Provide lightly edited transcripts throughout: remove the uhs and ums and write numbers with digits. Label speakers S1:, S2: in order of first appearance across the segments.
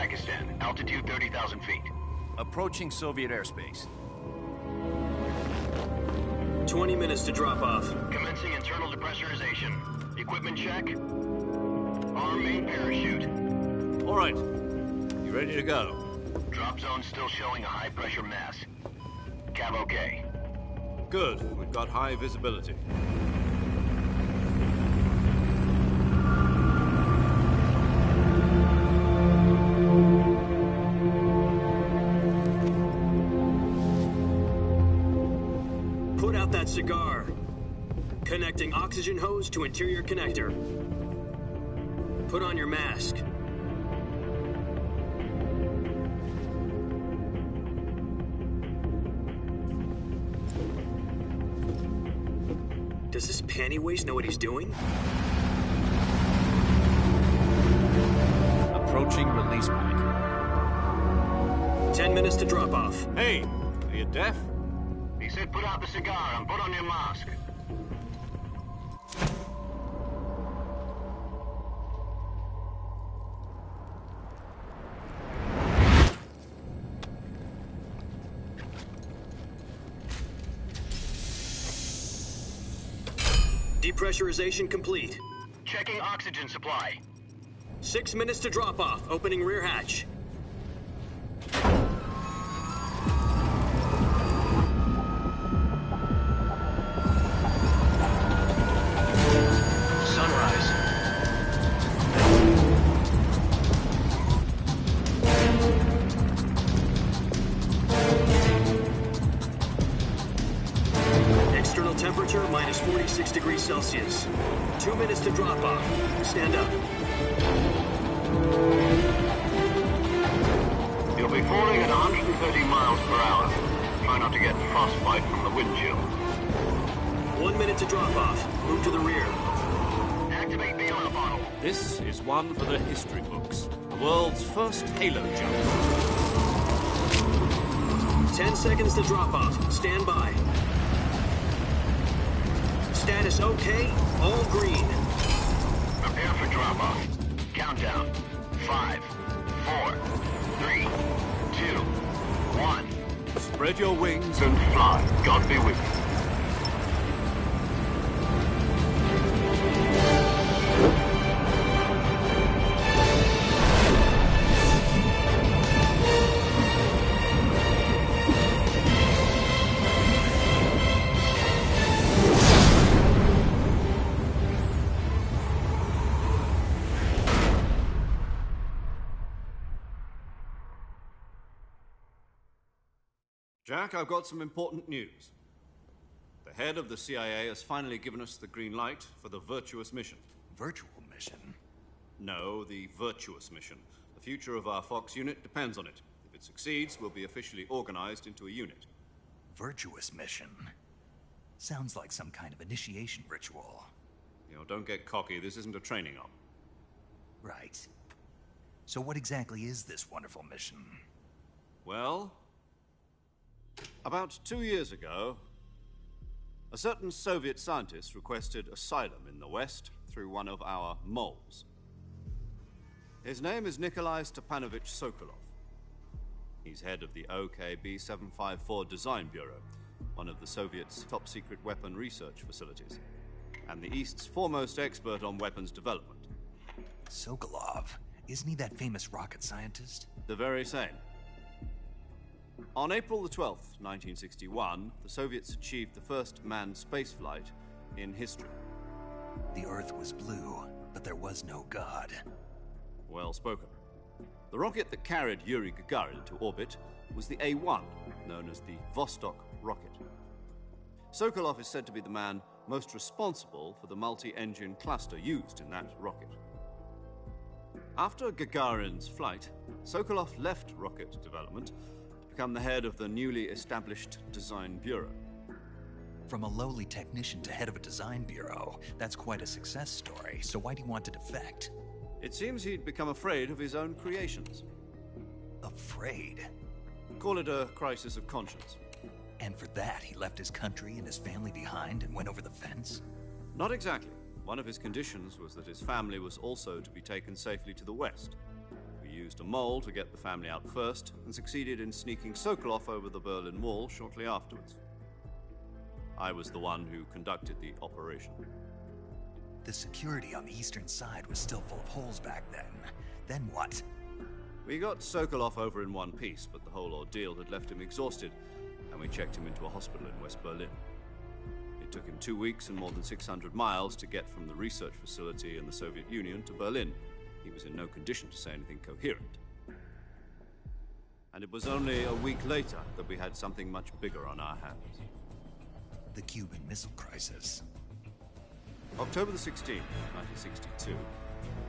S1: Pakistan. Altitude 30,000 feet.
S2: Approaching Soviet airspace.
S3: 20 minutes to drop off.
S1: Commencing internal depressurization. Equipment check. Arm main parachute.
S2: All right. You ready to go?
S1: Drop zone still showing a high pressure mass. Cav okay.
S2: Good. We've got high visibility.
S3: Put out that cigar. Connecting oxygen hose to interior connector. Put on your mask. Does this pantywaist know what he's doing?
S2: Approaching release point.
S3: 10 minutes to drop off.
S2: Hey, are you deaf?
S1: He said put out the cigar and put on your mask.
S3: Depressurization complete.
S1: Checking oxygen supply.
S3: 6 minutes to drop off. Opening rear hatch.
S1: Sunrise.
S3: External temperature minus 46 degrees Celsius. 2 minutes to drop off. Stand up.
S1: You'll be falling at 130 miles per hour. Try not to get frostbite from the wind chill.
S3: 1 minute to drop off. Move to the rear.
S1: Activate the oil bottle.
S2: This is one for the history books. The world's first halo jump.
S3: 10 seconds to drop off. Stand by. Status okay. All green.
S1: Prepare for drop-off. Countdown. 5, 4, 3, 2, 1.
S2: Spread your wings
S1: And fly. God be with you.
S2: Jack, I've got some important news. The head of the CIA has finally given us the green light for the Virtuous mission.
S4: Virtual mission?
S2: No, the Virtuous mission. The future of our Fox unit depends on it. If it succeeds, we'll be officially organized into a unit.
S4: Virtuous mission? Sounds like some kind of initiation ritual.
S2: You know, don't get cocky. This isn't a training op.
S4: Right. So what exactly is this wonderful mission?
S2: Well, about 2 years ago, a certain Soviet scientist requested asylum in the West through one of our moles. His name is Nikolai Stepanovich Sokolov. He's head of the OKB-754 Design Bureau, one of the Soviets' top-secret weapon research facilities, and the East's foremost expert on weapons development.
S4: Sokolov? Isn't he that famous rocket scientist?
S2: The very same. On April the 12th, 1961, the Soviets achieved the first manned spaceflight in history.
S4: The Earth was blue, but there was no God.
S2: Well spoken. The rocket that carried Yuri Gagarin to orbit was the A-1, known as the Vostok rocket. Sokolov is said to be the man most responsible for the multi-engine cluster used in that rocket. After Gagarin's flight, Sokolov left rocket development to become the head of the newly established Design Bureau.
S4: From a lowly technician to head of a design bureau, that's quite a success story. So why do you want to defect?
S2: It seems he'd become afraid of his own creations.
S4: Afraid?
S2: Call it a crisis of conscience.
S4: And for that, he left his country and his family behind and went over the fence?
S2: Not exactly. One of his conditions was that his family was also to be taken safely to the West. For used a mole to get the family out first and succeeded in sneaking Sokolov over the Berlin Wall shortly afterwards. I was the one who conducted the operation.
S4: The security on the eastern side was still full of holes back then. Then what?
S2: We got Sokolov over in one piece, but the whole ordeal had left him exhausted, and we checked him into a hospital in West Berlin. It took him 2 weeks and more than 600 miles to get from the research facility in the Soviet Union to Berlin. He was in no condition to say anything coherent. And it was only a week later that we had something much bigger on our hands.
S4: The Cuban Missile Crisis.
S2: October the 16th, 1962,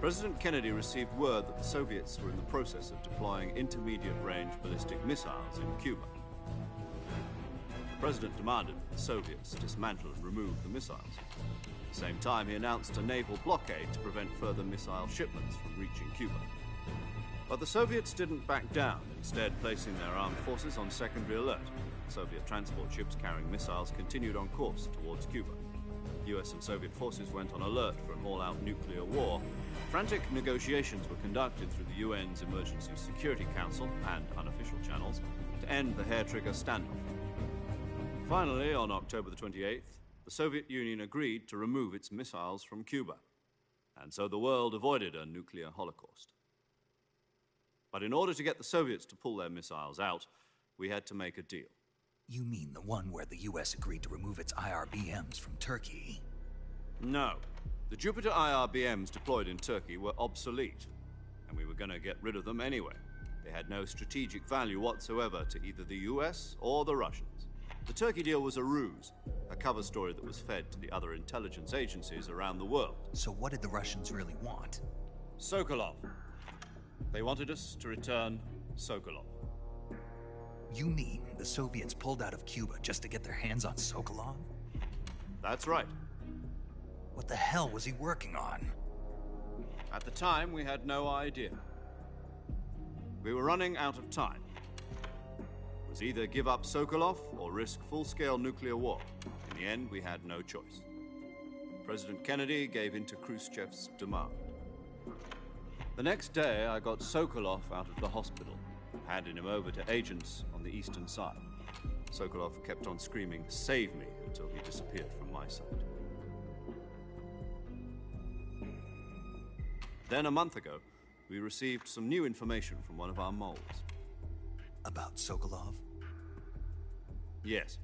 S2: President Kennedy received word that the Soviets were in the process of deploying intermediate-range ballistic missiles in Cuba. The President demanded that the Soviets dismantle and remove the missiles. At the same time, he announced a naval blockade to prevent further missile shipments from reaching Cuba. But the Soviets didn't back down, instead placing their armed forces on secondary alert. Soviet transport ships carrying missiles continued on course towards Cuba. US and Soviet forces went on alert for an all-out nuclear war. Frantic negotiations were conducted through the UN's Emergency Security Council and unofficial channels to end the hair-trigger standoff. Finally, on October the 28th, the Soviet Union agreed to remove its missiles from Cuba, and so the world avoided a nuclear holocaust. But in order to get the Soviets to pull their missiles out, we had to make a deal.
S4: You mean the one where the US agreed to remove its IRBMs from Turkey?
S2: No. The Jupiter IRBMs deployed in Turkey were obsolete, and we were going to get rid of them anyway. They had no strategic value whatsoever to either the US or the Russians. The Turkey deal was a ruse, a cover story that was fed to the other intelligence agencies around the world.
S4: So what did the Russians really want?
S2: Sokolov. They wanted us to return Sokolov.
S4: You mean the Soviets pulled out of Cuba just to get their hands on Sokolov?
S2: That's right.
S4: What the hell was he working on?
S2: At the time, we had no idea. We were running out of time. It was either give up Sokolov or risk full-scale nuclear war. In the end, we had no choice. President Kennedy gave in to Khrushchev's demand. The next day, I got Sokolov out of the hospital, handing him over to agents on the eastern side. Sokolov kept on screaming, "Save me," until he disappeared from my sight. Then, a month ago, we received some new information from one of our moles.
S4: About Sokolov?
S2: Yes.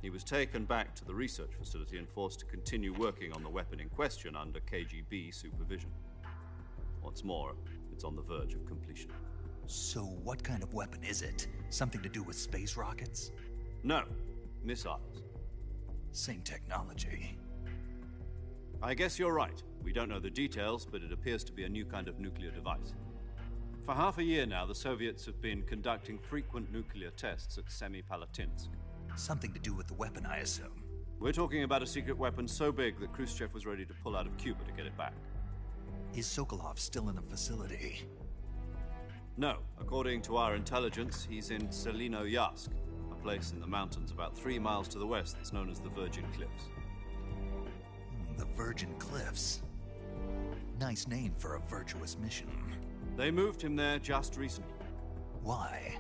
S2: He was taken back to the research facility and forced to continue working on the weapon in question under KGB supervision. What's more, it's on the verge of completion.
S4: So what kind of weapon is it? Something to do with space rockets?
S2: No, missiles.
S4: Same technology.
S2: I guess you're right. We don't know the details, but it appears to be a new kind of nuclear device. For half a year now, the Soviets have been conducting frequent nuclear tests at Semipalatinsk.
S4: Something to do with the weapon, I assume.
S2: We're talking about a secret weapon so big that Khrushchev was ready to pull out of Cuba to get it back.
S4: Is Sokolov still in the facility?
S2: No. According to our intelligence, he's in Selino-Yarsk, a place in the mountains about 3 miles to the west that's known as the Virgin Cliffs.
S4: The Virgin Cliffs. Nice name for a virtuous mission.
S2: They moved him there just recently.
S4: Why?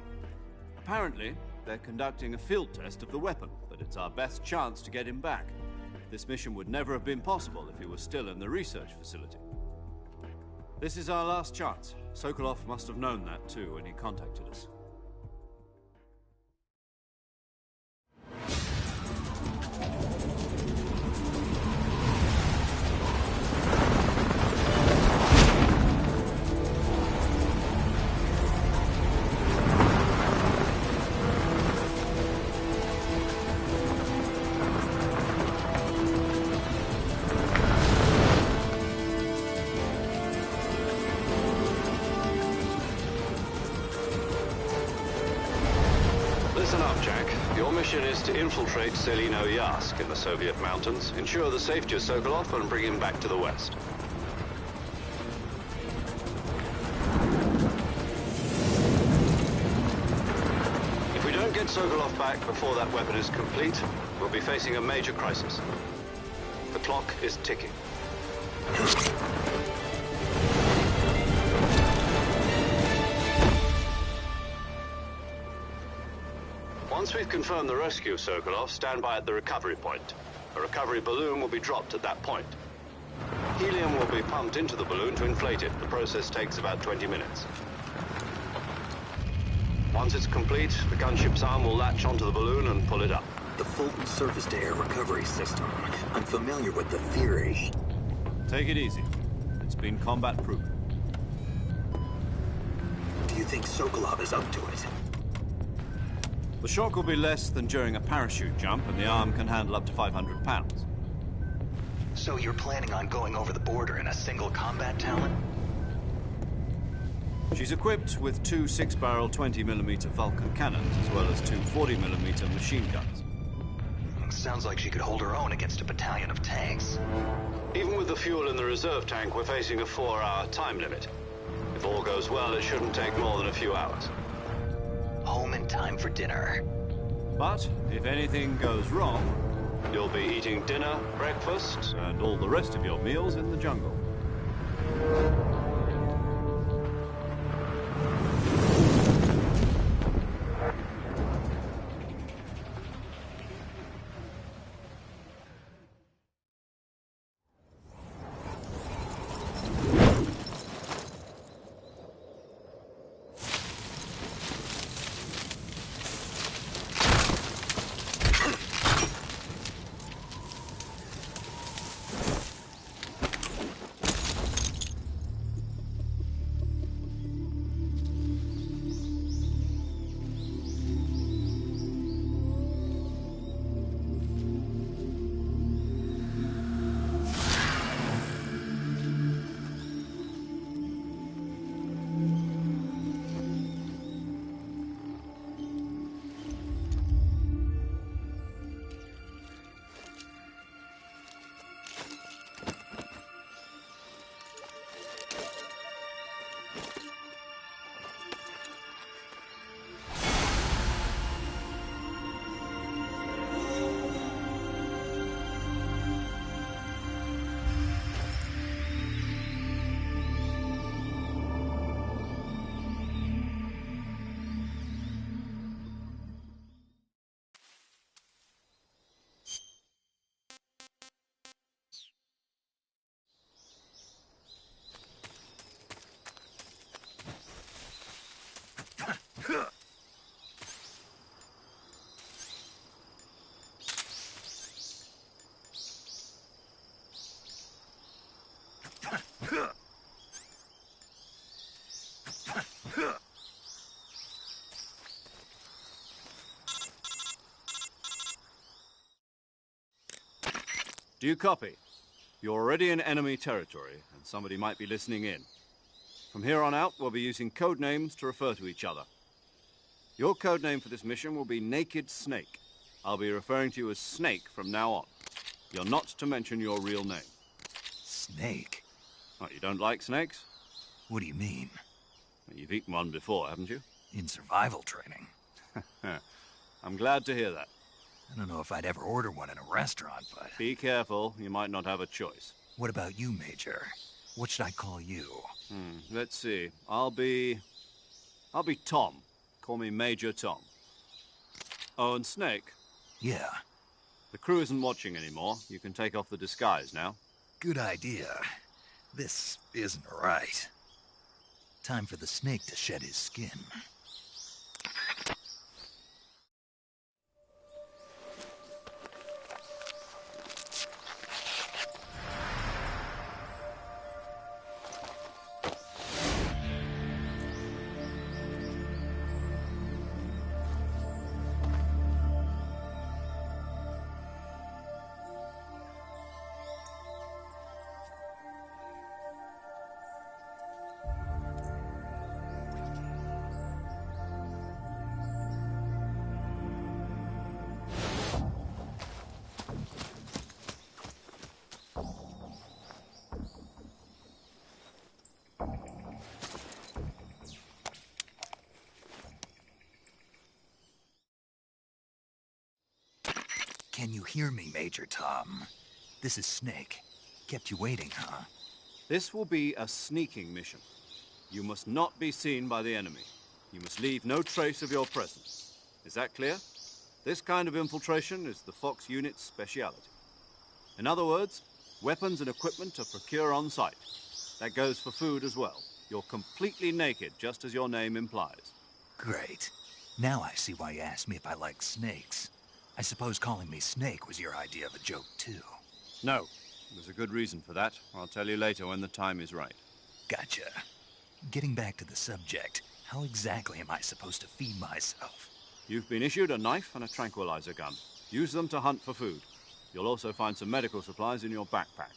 S2: Apparently, they're conducting a field test of the weapon, but it's our best chance to get him back. This mission would never have been possible if he was still in the research facility. This is our last chance. Sokolov must have known that too when he contacted us. Listen up, Jack. Your mission is to infiltrate Selino-Yarsk in the Soviet mountains, ensure the safety of Sokolov, and bring him back to the west. If we don't get Sokolov back before that weapon is complete, we'll be facing a major crisis. The clock is ticking. Once we've confirmed the rescue of Sokolov, stand by at the recovery point. A recovery balloon will be dropped at that point. Helium will be pumped into the balloon to inflate it. The process takes about 20 minutes. Once it's complete, the gunship's arm will latch onto the balloon and pull it up.
S3: The Fulton surface-to-air recovery system. I'm familiar with the theory.
S2: Take it easy. It's been combat-proven.
S3: Do you think Sokolov is up to it?
S2: The shock will be less than during a parachute jump, and the arm can handle up to 500 pounds.
S4: So you're planning on going over the border in a single combat Talon?
S2: She's equipped with two 6-barrel 20mm Vulcan cannons, as well as two 40mm machine guns.
S4: Sounds like she could hold her own against a battalion of tanks.
S2: Even with the fuel in the reserve tank, we're facing a 4-hour time limit. If all goes well, it shouldn't take more than a few hours.
S4: Home in time for dinner.
S2: But if anything goes wrong, you'll be eating dinner, breakfast, and all the rest of your meals in the jungle. Do you copy? You're already in enemy territory, and somebody might be listening in. From here on out, we'll be using code names to refer to each other. Your code name for this mission will be Naked Snake. I'll be referring to you as Snake from now on. You're not to mention your real name.
S4: Snake?
S2: What, you don't like snakes?
S4: What do you mean?
S2: Well, you've eaten one before, haven't you?
S4: In survival training.
S2: I'm glad to hear that.
S4: I don't know if I'd ever order one in a restaurant, but...
S2: Be careful, you might not have a choice.
S4: What about you, Major? What should I call you?
S2: Let's see. I'll be Tom. Call me Major Tom. Oh, and Snake?
S4: Yeah.
S2: The crew isn't watching anymore. You can take off the disguise now.
S4: Good idea. This isn't right. Time for the snake to shed his skin. Can you hear me, Major Tom? This is Snake. Kept you waiting, huh?
S2: This will be a sneaking mission. You must not be seen by the enemy. You must leave no trace of your presence. Is that clear? This kind of infiltration is the Fox unit's speciality. In other words, weapons and equipment are procured on site. That goes for food as well. You're completely naked, just as your name implies.
S4: Great. Now I see why you asked me if I like snakes. I suppose calling me Snake was your idea of a joke, too.
S2: No, there's a good reason for that. I'll tell you later when the time is right.
S4: Gotcha. Getting back to the subject, how exactly am I supposed to feed myself?
S2: You've been issued a knife and a tranquilizer gun. Use them to hunt for food. You'll also find some medical supplies in your backpack.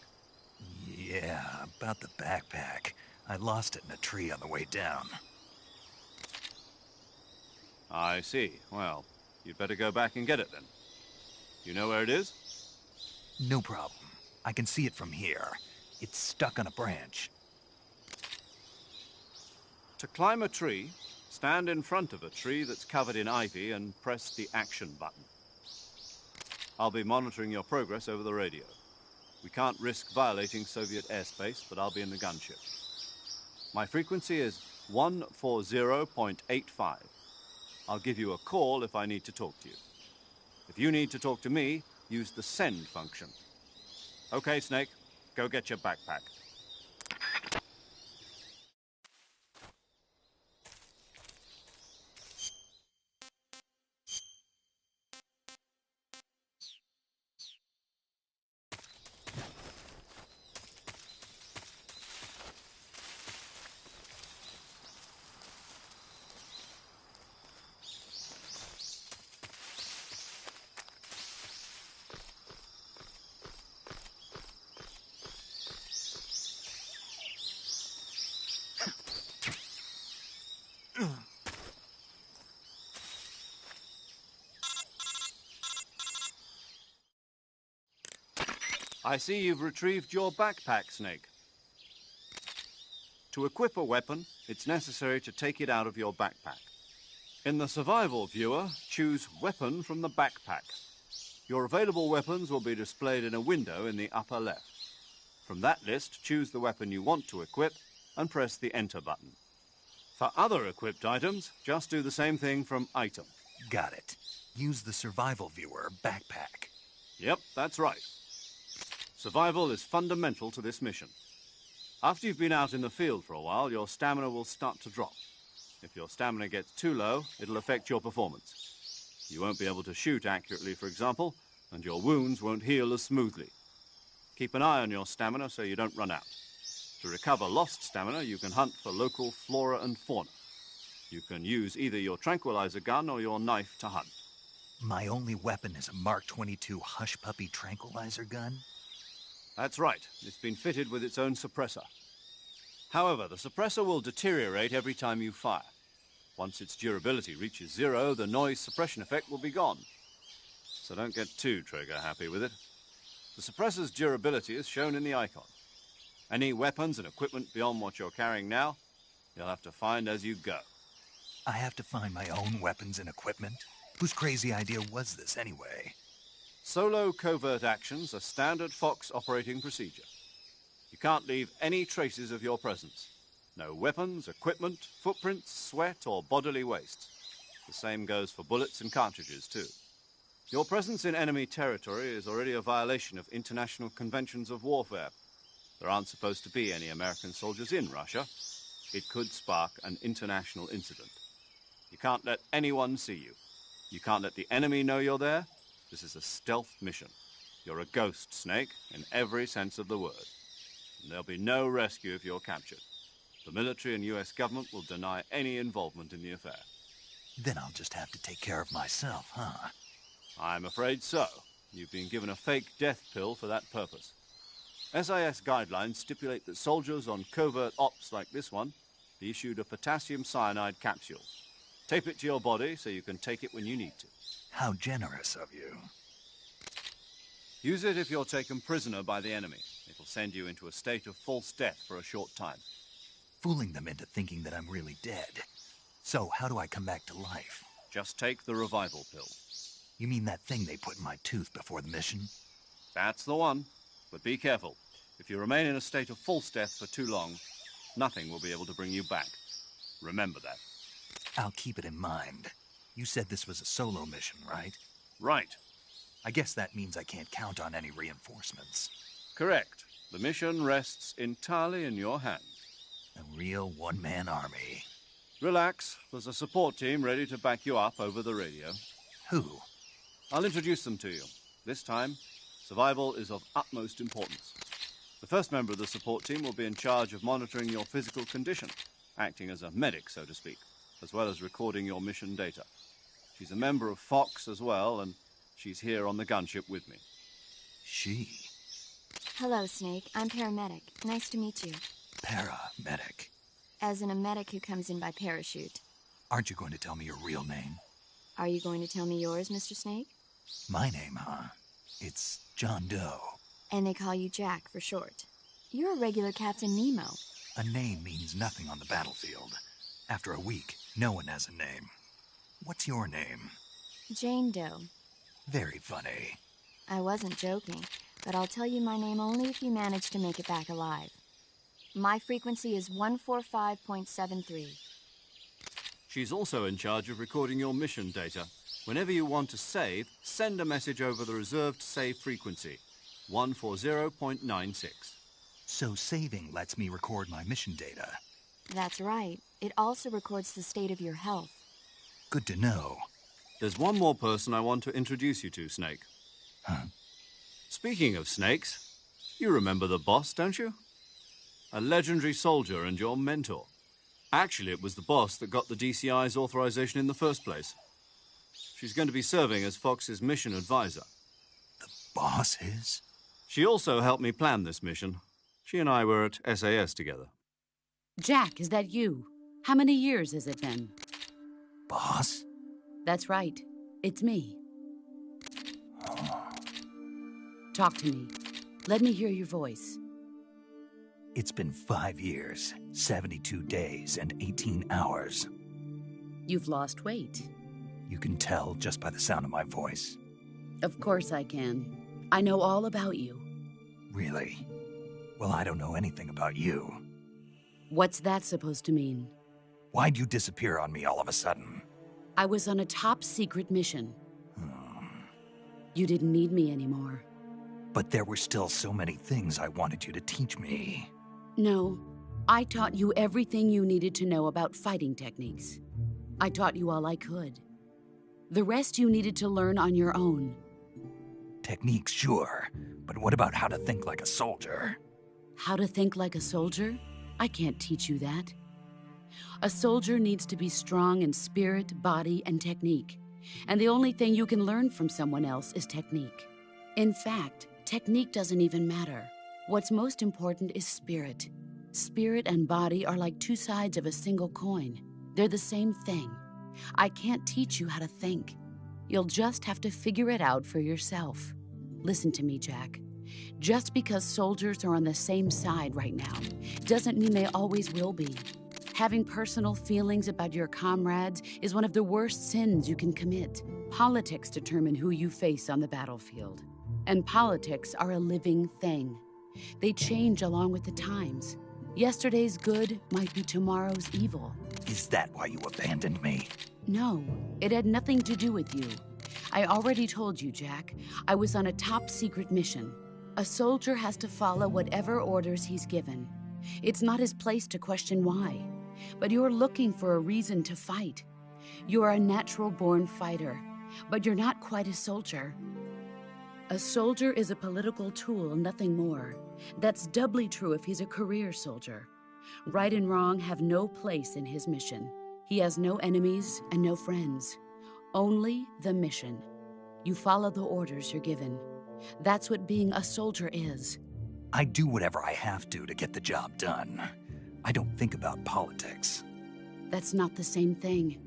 S4: Yeah, about the backpack. I lost it in a tree on the way down.
S2: I see. Well, you'd better go back and get it then. You know where it is?
S4: No problem. I can see it from here. It's stuck on a branch.
S2: To climb a tree, stand in front of a tree that's covered in ivy and press the action button. I'll be monitoring your progress over the radio. We can't risk violating Soviet airspace, but I'll be in the gunship. My frequency is 140.85. I'll give you a call if I need to talk to you. If you need to talk to me, use the send function. Okay, Snake, go get your backpack. I see you've retrieved your backpack, Snake. To equip a weapon, it's necessary to take it out of your backpack. In the survival viewer, choose Weapon from the backpack. Your available weapons will be displayed in a window in the upper left. From that list, choose the weapon you want to equip and press the Enter button. For other equipped items, just do the same thing from Item.
S4: Got it. Use the survival viewer backpack.
S2: Yep, that's right. Survival is fundamental to this mission. After you've been out in the field for a while, your stamina will start to drop. If your stamina gets too low, it'll affect your performance. You won't be able to shoot accurately, for example, and your wounds won't heal as smoothly. Keep an eye on your stamina so you don't run out. To recover lost stamina, you can hunt for local flora and fauna. You can use either your tranquilizer gun or your knife to hunt.
S4: My only weapon is a Mark 22 Hush Puppy tranquilizer gun?
S2: That's right. It's been fitted with its own suppressor. However, the suppressor will deteriorate every time you fire. Once its durability reaches 0, the noise suppression effect will be gone. So don't get too trigger-happy with it. The suppressor's durability is shown in the icon. Any weapons and equipment beyond what you're carrying now, you'll have to find as you go.
S4: I have to find my own weapons and equipment? Whose crazy idea was this, anyway?
S2: Solo covert actions are standard Fox operating procedure. You can't leave any traces of your presence. No weapons, equipment, footprints, sweat, or bodily waste. The same goes for bullets and cartridges, too. Your presence in enemy territory is already a violation of international conventions of warfare. There aren't supposed to be any American soldiers in Russia. It could spark an international incident. You can't let anyone see you. You can't let the enemy know you're there. This is a stealth mission. You're a ghost, Snake, in every sense of the word. And there'll be no rescue if you're captured. The military and US government will deny any involvement in the affair.
S4: Then I'll just have to take care of myself, huh?
S2: I'm afraid so. You've been given a fake death pill for that purpose. SIS guidelines stipulate that soldiers on covert ops like this one be issued a potassium cyanide capsule. Tape it to your body so you can take it when you need to.
S4: How generous of you.
S2: Use it if you're taken prisoner by the enemy. It'll send you into a state of false death for a short time.
S4: Fooling them into thinking that I'm really dead. So, how do I come back to life?
S2: Just take the revival pill.
S4: You mean that thing they put in my tooth before the mission?
S2: That's the one. But be careful. If you remain in a state of false death for too long, nothing will be able to bring you back. Remember that.
S4: I'll keep it in mind. You said this was a solo mission, right?
S2: Right.
S4: I guess that means I can't count on any reinforcements.
S2: Correct. The mission rests entirely in your hands.
S4: A real one-man army.
S2: Relax. There's a support team ready to back you up over the radio.
S4: Who?
S2: I'll introduce them to you. This time, survival is of utmost importance. The first member of the support team will be in charge of monitoring your physical condition, acting as a medic, so to speak, as well as recording your mission data. She's a member of Fox as well, and she's here on the gunship with me.
S4: She?
S5: Hello, Snake. I'm paramedic. Nice to meet you.
S4: Paramedic.
S5: As in a medic who comes in by parachute.
S4: Aren't you going to tell me your real name?
S5: Are you going to tell me yours, Mr. Snake?
S4: My name, huh? It's John Doe.
S5: And they call you Jack for short. You're a regular Captain Nemo.
S4: A name means nothing on the battlefield. After a week, no one has a name. What's your name?
S5: Jane Doe.
S4: Very funny.
S5: I wasn't joking, but I'll tell you my name only if you manage to make it back alive. My frequency is 145.73.
S2: She's also in charge of recording your mission data. Whenever you want to save, send a message over the reserved save frequency, 140.96.
S4: So saving lets me record my mission data.
S5: That's right. It also records the state of your health.
S4: Good to know.
S2: There's one more person I want to introduce you to, Snake.
S4: Huh?
S2: Speaking of snakes, you remember the boss, don't you? A legendary soldier and your mentor. Actually, it was the boss that got the DCI's authorization in the first place. She's going to be serving as Fox's mission advisor.
S4: The boss is?
S2: She also helped me plan this mission. She and I were at SAS together.
S6: Jack, is that you? How many years has it been?
S4: Boss?
S6: That's right. It's me. Talk to me. Let me hear your voice.
S4: It's been 5 years, 72 days, and 18 hours.
S6: You've lost weight.
S4: You can tell just by the sound of my voice.
S6: Of course I can. I know all about you.
S4: Really? Well, I don't know anything about you.
S6: What's that supposed to mean?
S4: Why'd you disappear on me all of a sudden?
S6: I was on a top-secret mission. You didn't need me anymore.
S4: But there were still so many things I wanted you to teach me.
S6: No, I taught you everything you needed to know about fighting techniques. I taught you all I could. The rest you needed to learn on your own.
S4: Techniques, sure. But what about how to think like a soldier?
S6: How to think like a soldier? I can't teach you that. A soldier needs to be strong in spirit, body, and technique. And the only thing you can learn from someone else is technique. In fact, technique doesn't even matter. What's most important is spirit. Spirit and body are like two sides of a single coin. They're the same thing. I can't teach you how to think. You'll just have to figure it out for yourself. Listen to me, Jack. Just because soldiers are on the same side right now doesn't mean they always will be. Having personal feelings about your comrades is one of the worst sins you can commit. Politics determine who you face on the battlefield. And politics are a living thing. They change along with the times. Yesterday's good might be tomorrow's evil.
S4: Is that why you abandoned me?
S6: No, it had nothing to do with you. I already told you, Jack. I was on a top-secret mission. A soldier has to follow whatever orders he's given. It's not his place to question why. But you're looking for a reason to fight. You're a natural-born fighter, but you're not quite a soldier. A soldier is a political tool, nothing more. That's doubly true if he's a career soldier. Right and wrong have no place in his mission. He has no enemies and no friends. Only the mission. You follow the orders you're given. That's what being a soldier is.
S4: I do whatever I have to get the job done. I don't think about politics.
S6: That's not the same thing.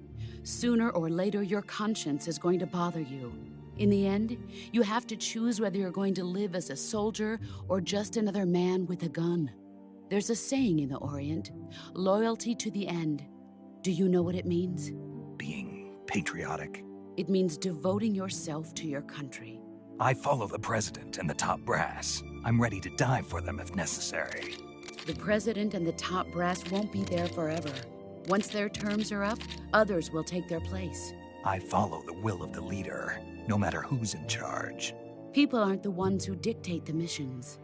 S6: Sooner or later, your conscience is going to bother you. In the end, you have to choose whether you're going to live as a soldier or just another man with a gun. There's a saying in the Orient, loyalty to the end. Do you know what it means?
S4: Being patriotic.
S6: It means devoting yourself to your country.
S4: I follow the president and the top brass. I'm ready to die for them if necessary.
S6: The president and the top brass won't be there forever. Once their terms are up, others will take their place.
S4: I follow the will of the leader, no matter who's in charge.
S6: People aren't the ones who dictate the missions.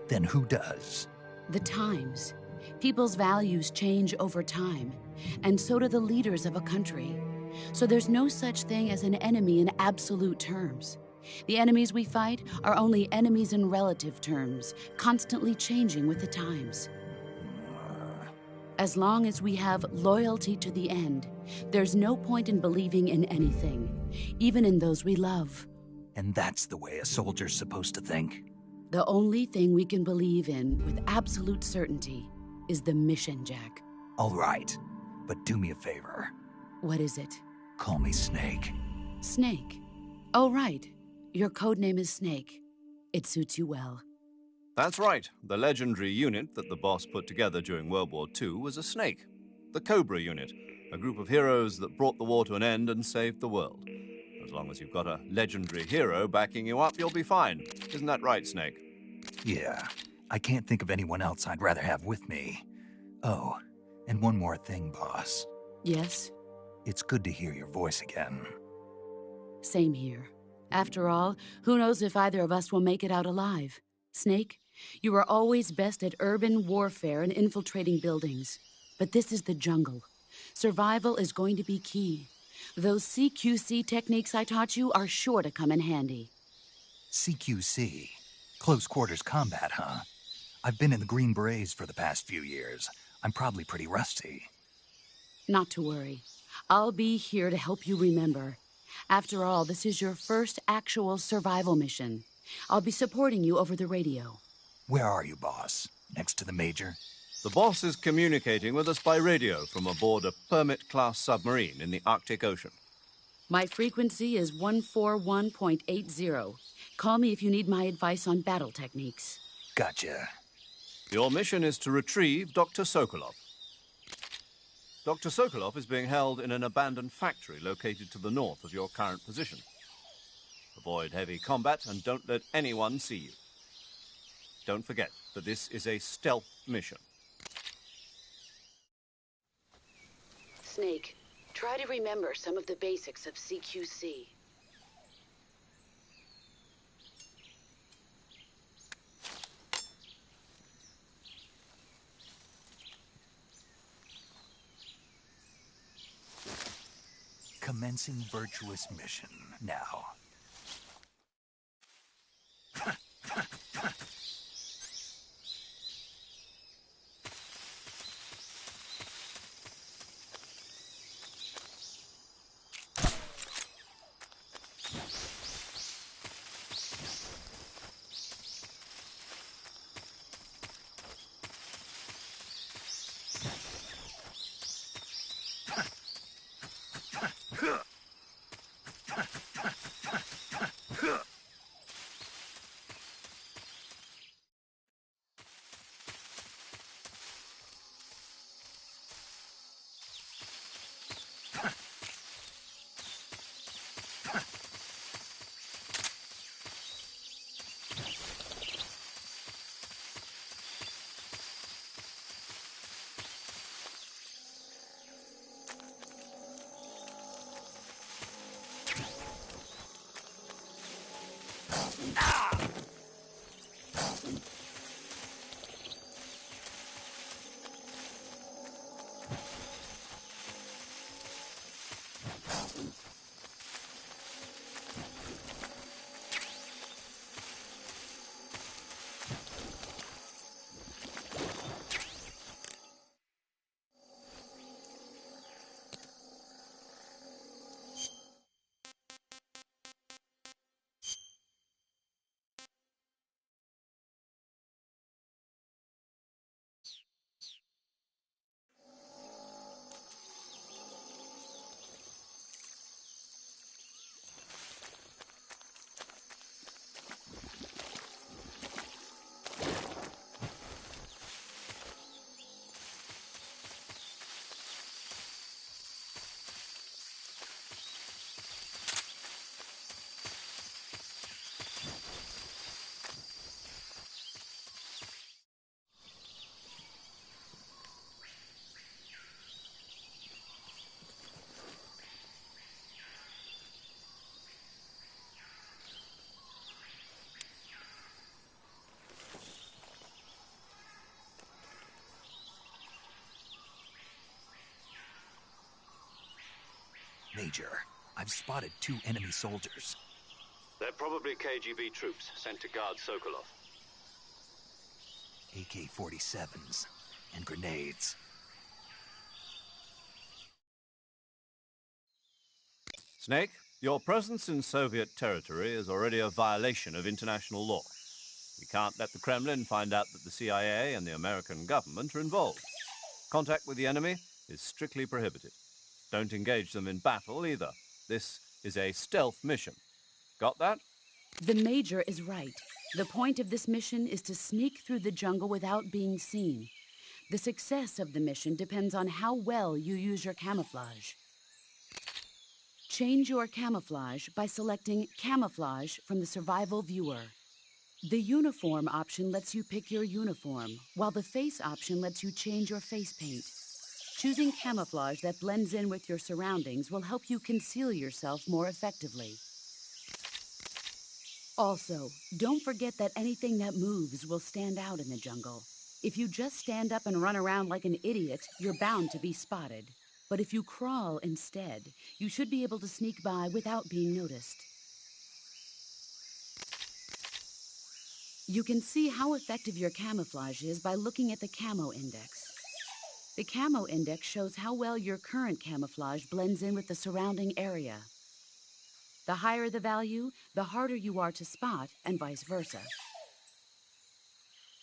S4: Then who does?
S6: The times. People's values change over time, and so do the leaders of a country. So there's no such thing as an enemy in absolute terms. The enemies we fight are only enemies in relative terms, constantly changing with the times. As long as we have loyalty to the end, there's no point in believing in anything, even in those we love.
S4: And that's the way a soldier's supposed to think?
S6: The only thing we can believe in with absolute certainty is the mission, Jack.
S4: All right, but do me a favor.
S6: What is it?
S4: Call me Snake.
S6: Snake. Oh, right. Your codename is Snake. It suits you well.
S2: That's right. The legendary unit that the boss put together during World War II was a snake. The Cobra unit, a group of heroes that brought the war to an end and saved the world. As long as you've got a legendary hero backing you up, you'll be fine. Isn't that right, Snake?
S4: Yeah, I can't think of anyone else I'd rather have with me. Oh, and one more thing, boss.
S6: Yes?
S4: It's good to hear your voice again.
S6: Same here. After all, who knows if either of us will make it out alive? Snake, you are always best at urban warfare and infiltrating buildings. But this is the jungle. Survival is going to be key. Those CQC techniques I taught you are sure to come in handy.
S4: CQC? Close quarters combat, huh? I've been in the Green Berets for the past few years. I'm probably pretty rusty.
S6: Not to worry. I'll be here to help you remember. After all, this is your first actual survival mission. I'll be supporting you over the radio.
S4: Where are you, boss? Next to the Major?
S2: The boss is communicating with us by radio from aboard a Permit-class submarine in the Arctic Ocean.
S6: My frequency is 141.80. Call me if you need my advice on battle techniques.
S4: Gotcha.
S2: Your mission is to retrieve Dr. Sokolov. Dr. Sokolov is being held in an abandoned factory located to the north of your current position. Avoid heavy combat and don't let anyone see you. Don't forget that this is a stealth mission.
S6: Snake, try to remember some of the basics of CQC.
S4: Commencing virtuous mission now. Major, I've spotted 2 enemy soldiers.
S2: They're probably KGB troops sent to guard Sokolov.
S4: AK-47s and grenades.
S2: Snake, your presence in Soviet territory is already a violation of international law. We can't let the Kremlin find out that the CIA and the American government are involved. Contact with the enemy is strictly prohibited. Don't engage them in battle either. This is a stealth mission. Got that?
S6: The Major is right. The point of this mission is to sneak through the jungle without being seen. The success of the mission depends on how well you use your camouflage. Change your camouflage by selecting Camouflage from the Survival Viewer. The Uniform option lets you pick your uniform, while the Face option lets you change your face paint. Choosing camouflage that blends in with your surroundings will help you conceal yourself more effectively. Also, don't forget that anything that moves will stand out in the jungle. If you just stand up and run around like an idiot, you're bound to be spotted. But if you crawl instead, you should be able to sneak by without being noticed. You can see how effective your camouflage is by looking at the Camo Index. The Camo Index shows how well your current camouflage blends in with the surrounding area. The higher the value, the harder you are to spot, and vice versa.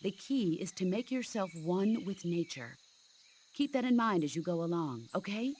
S6: The key is to make yourself one with nature. Keep that in mind as you go along, okay?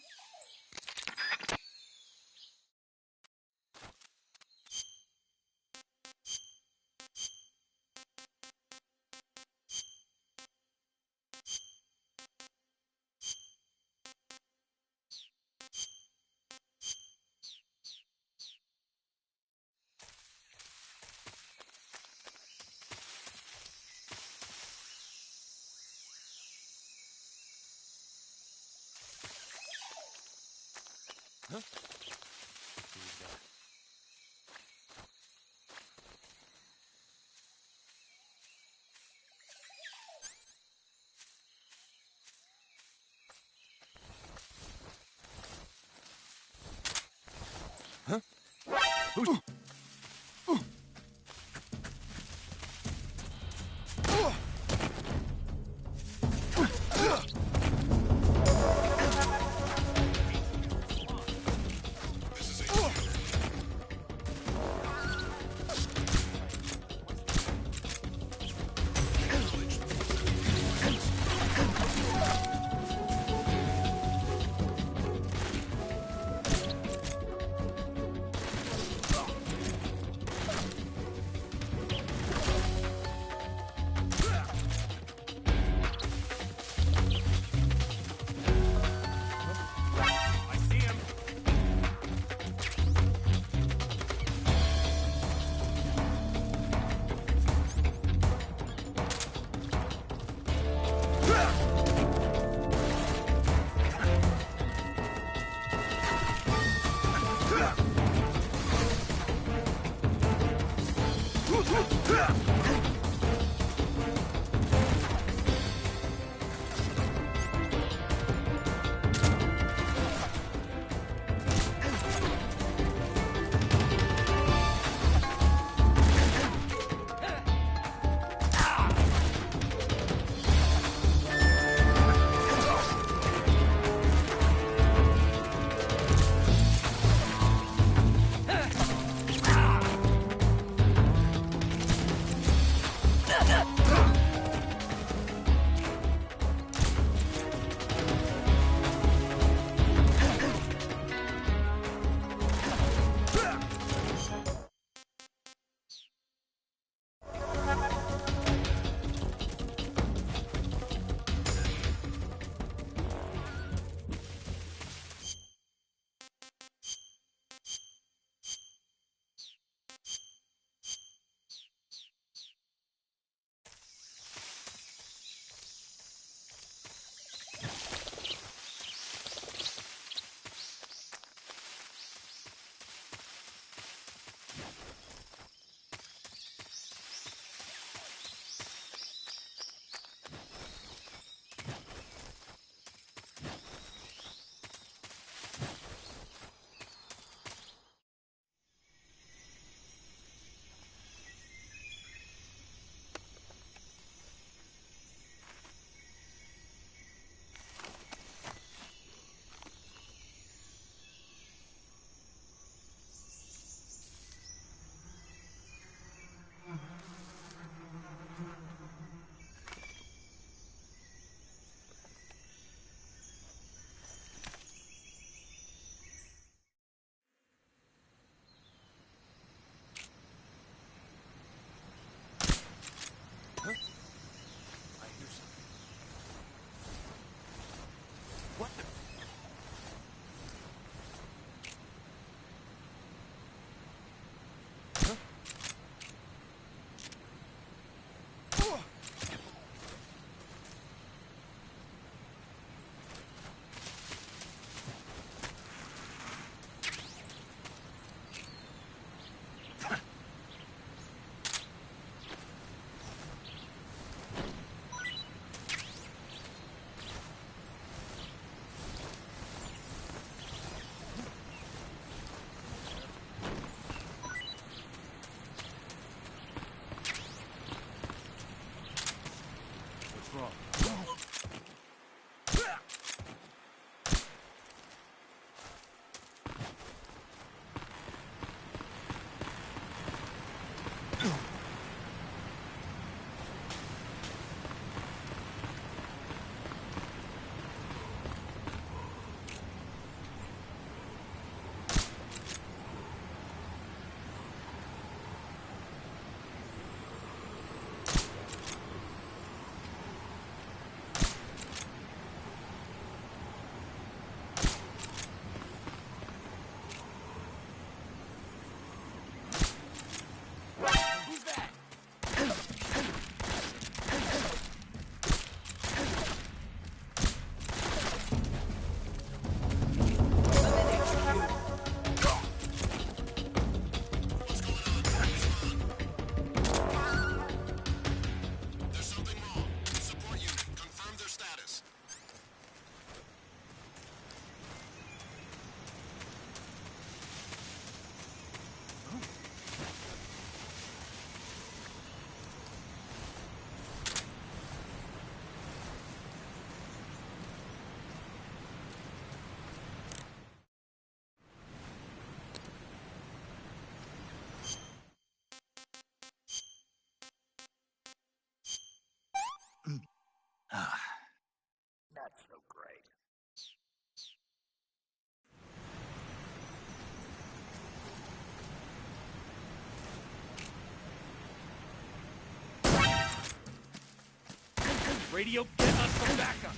S7: Radio, get us some backup!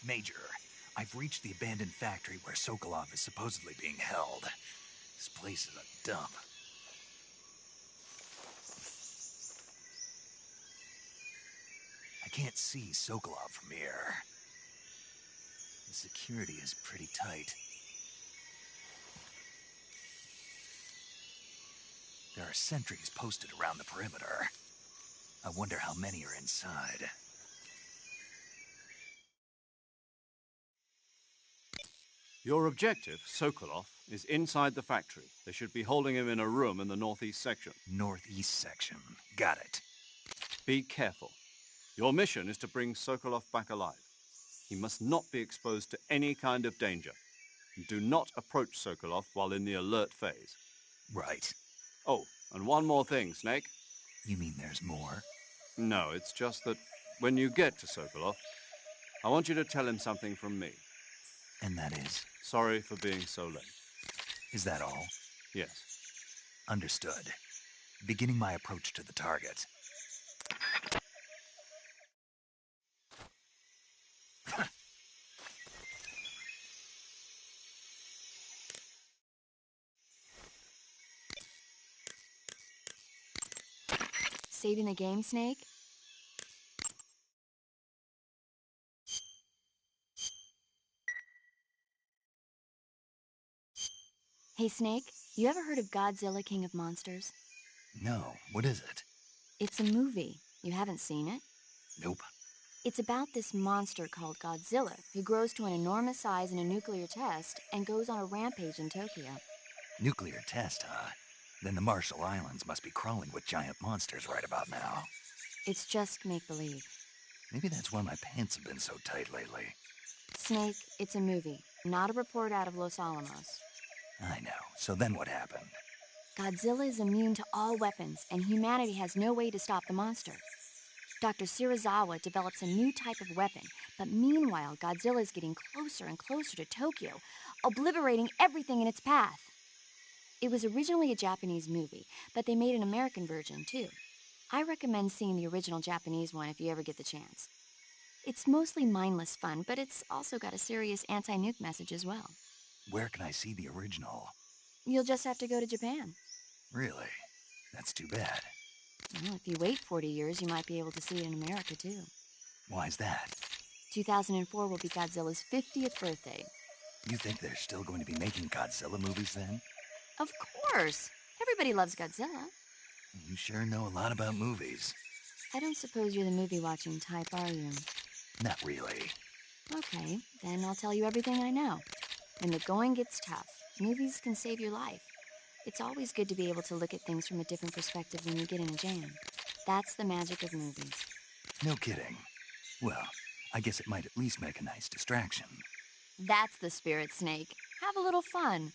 S4: Major, I've reached the abandoned factory where Sokolov is supposedly being held. This place is a dump. I can't see Sokolov from here. The security is pretty tight. There are sentries posted around the perimeter. I wonder how many are inside.
S2: Your objective, Sokolov, is inside the factory. They should be holding him in a room in the northeast section.
S4: Northeast section. Got it.
S2: Be careful. Your mission is to bring Sokolov back alive. He must not be exposed to any kind of danger. Do not approach Sokolov while in the alert phase.
S4: Right.
S2: Oh, and one more thing, Snake.
S4: You mean there's more?
S2: No, it's just that when you get to Sokolov, I want you to tell him something from me.
S4: And that is?
S2: Sorry for being so late.
S4: Is that all?
S2: Yes.
S4: Understood. Beginning my approach to the target.
S5: Saving the game, Snake? Hey, Snake, you ever heard of Godzilla, King of Monsters?
S4: No, what is it?
S5: It's a movie. You haven't seen it?
S4: Nope.
S5: It's about this monster called Godzilla, who grows to an enormous size in a nuclear test and goes on a rampage in Tokyo.
S4: Nuclear test, huh? Then the Marshall Islands must be crawling with giant monsters right about now.
S5: It's just make-believe.
S4: Maybe that's why my pants have been so tight lately.
S5: Snake, it's a movie, not a report out of Los Alamos.
S4: I know. So then what happened?
S5: Godzilla is immune to all weapons, and humanity has no way to stop the monster. Dr. Shirazawa develops a new type of weapon, but meanwhile, Godzilla is getting closer and closer to Tokyo, obliterating everything in its path. It was originally a Japanese movie, but they made an American version, too. I recommend seeing the original Japanese one if you ever get the chance. It's mostly mindless fun, but it's also got a serious anti-nuke message as well.
S4: Where can I see the original?
S5: You'll just have to go to Japan.
S4: Really? That's too bad.
S5: Well, if you wait 40 years, you might be able to see it in America, too.
S4: Why's that?
S5: 2004 will be Godzilla's 50th birthday.
S4: You think they're still going to be making Godzilla movies then?
S5: Of course! Everybody loves Godzilla.
S4: You sure know a lot about movies.
S5: I don't suppose you're the movie-watching type, are you?
S4: Not really.
S5: Okay, then I'll tell you everything I know. When the going gets tough, movies can save your life. It's always good to be able to look at things from a different perspective when you get in a jam. That's the magic of movies.
S4: No kidding. Well, I guess it might at least make a nice distraction.
S5: That's the spirit, Snake. Have a little fun.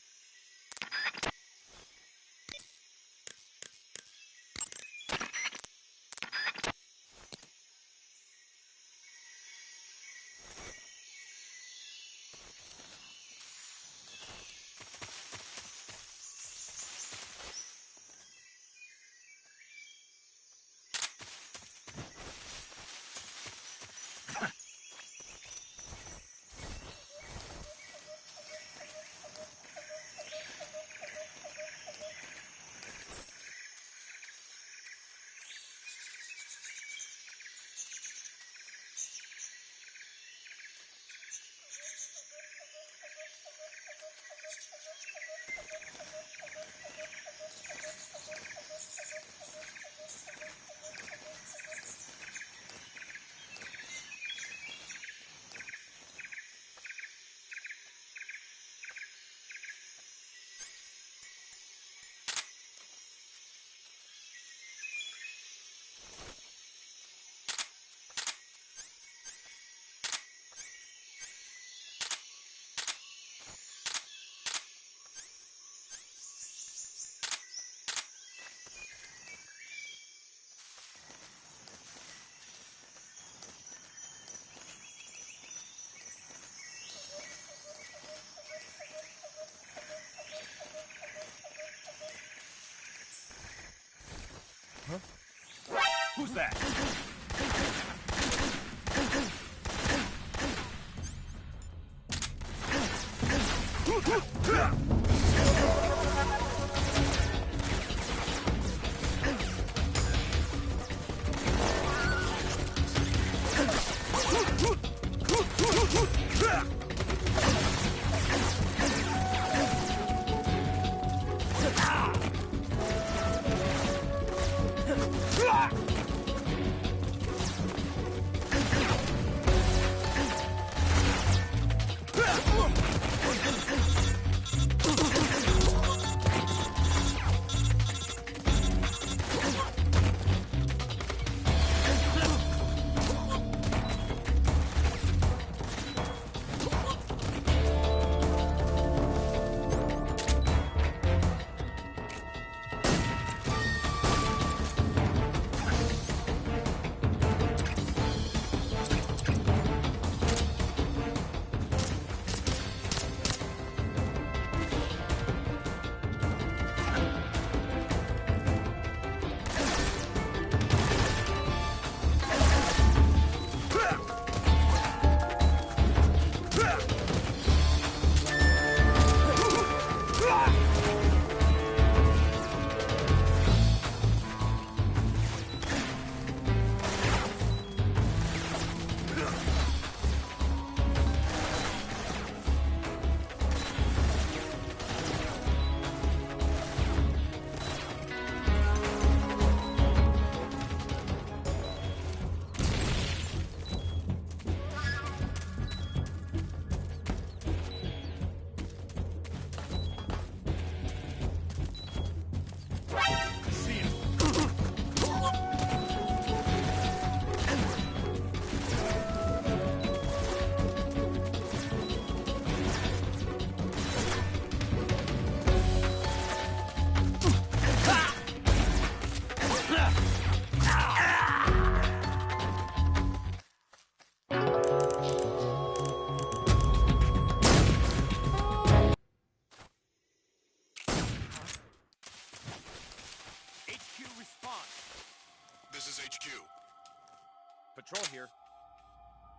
S7: Patrol here.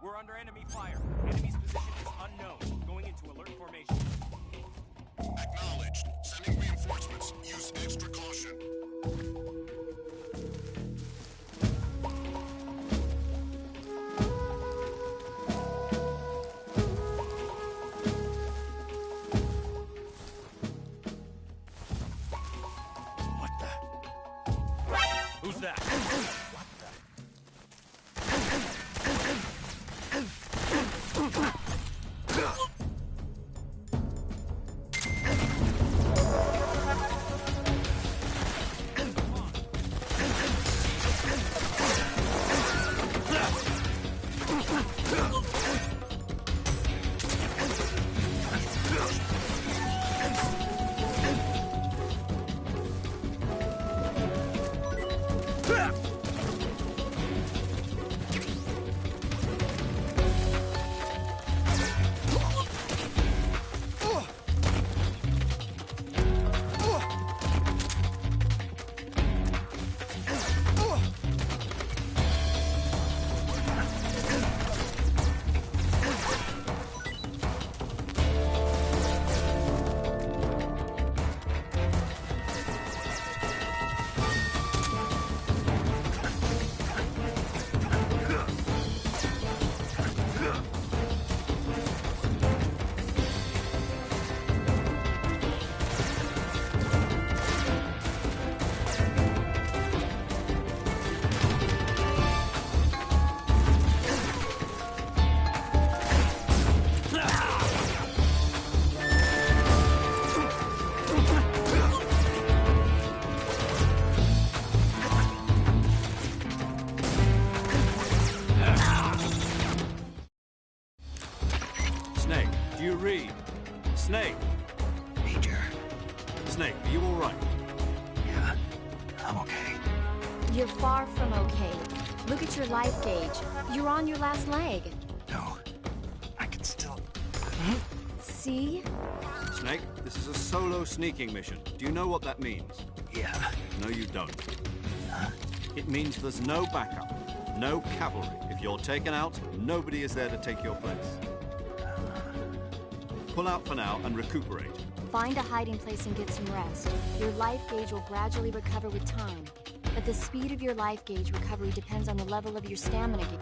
S7: We're under enemy fire. Enemy's position is unknown. Going into alert formation.
S8: Acknowledged. Sending reinforcements. Use extra caution.
S7: What the? Who's that?
S2: Snake, do you read? Snake!
S4: Major.
S2: Snake, are you all right?
S4: Yeah, I'm okay.
S5: You're far from okay. Look at your life gauge. You're on your last leg.
S4: No, I can still...
S5: See?
S2: Snake, this is a solo sneaking mission. Do you know what that means?
S4: Yeah.
S2: No, you don't.
S4: Huh?
S2: It means there's no backup, no cavalry. If you're taken out, nobody is there to take your place. Pull out for now and recuperate.
S5: Find a hiding place and get some rest. Your life gauge will gradually recover with time. But the speed of your life gauge recovery depends on the level of your stamina gauge.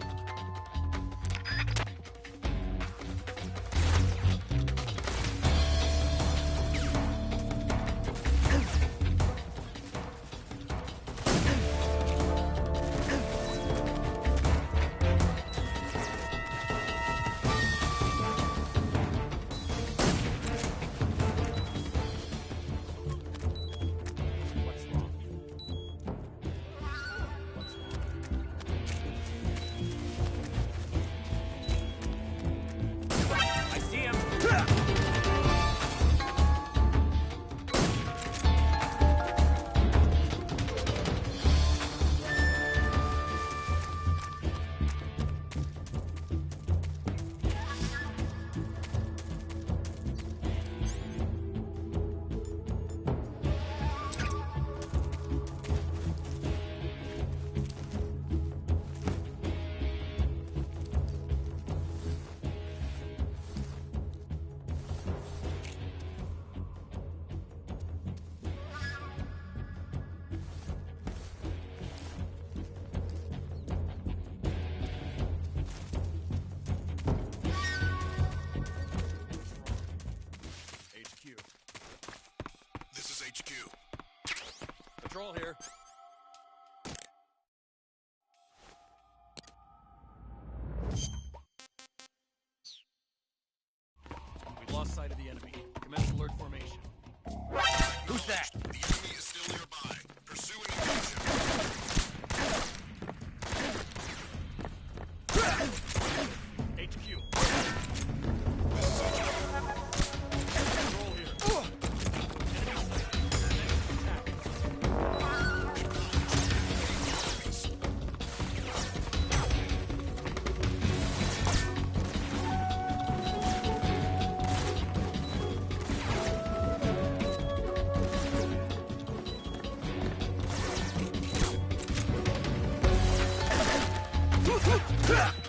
S7: Patrol here. We've lost sight of the enemy. Commence alert formation. Who's that?
S8: The enemy is still nearby. Pursue and engage him.
S7: HQ. Patrol here. Enemy sighted. Attack.
S8: Ha!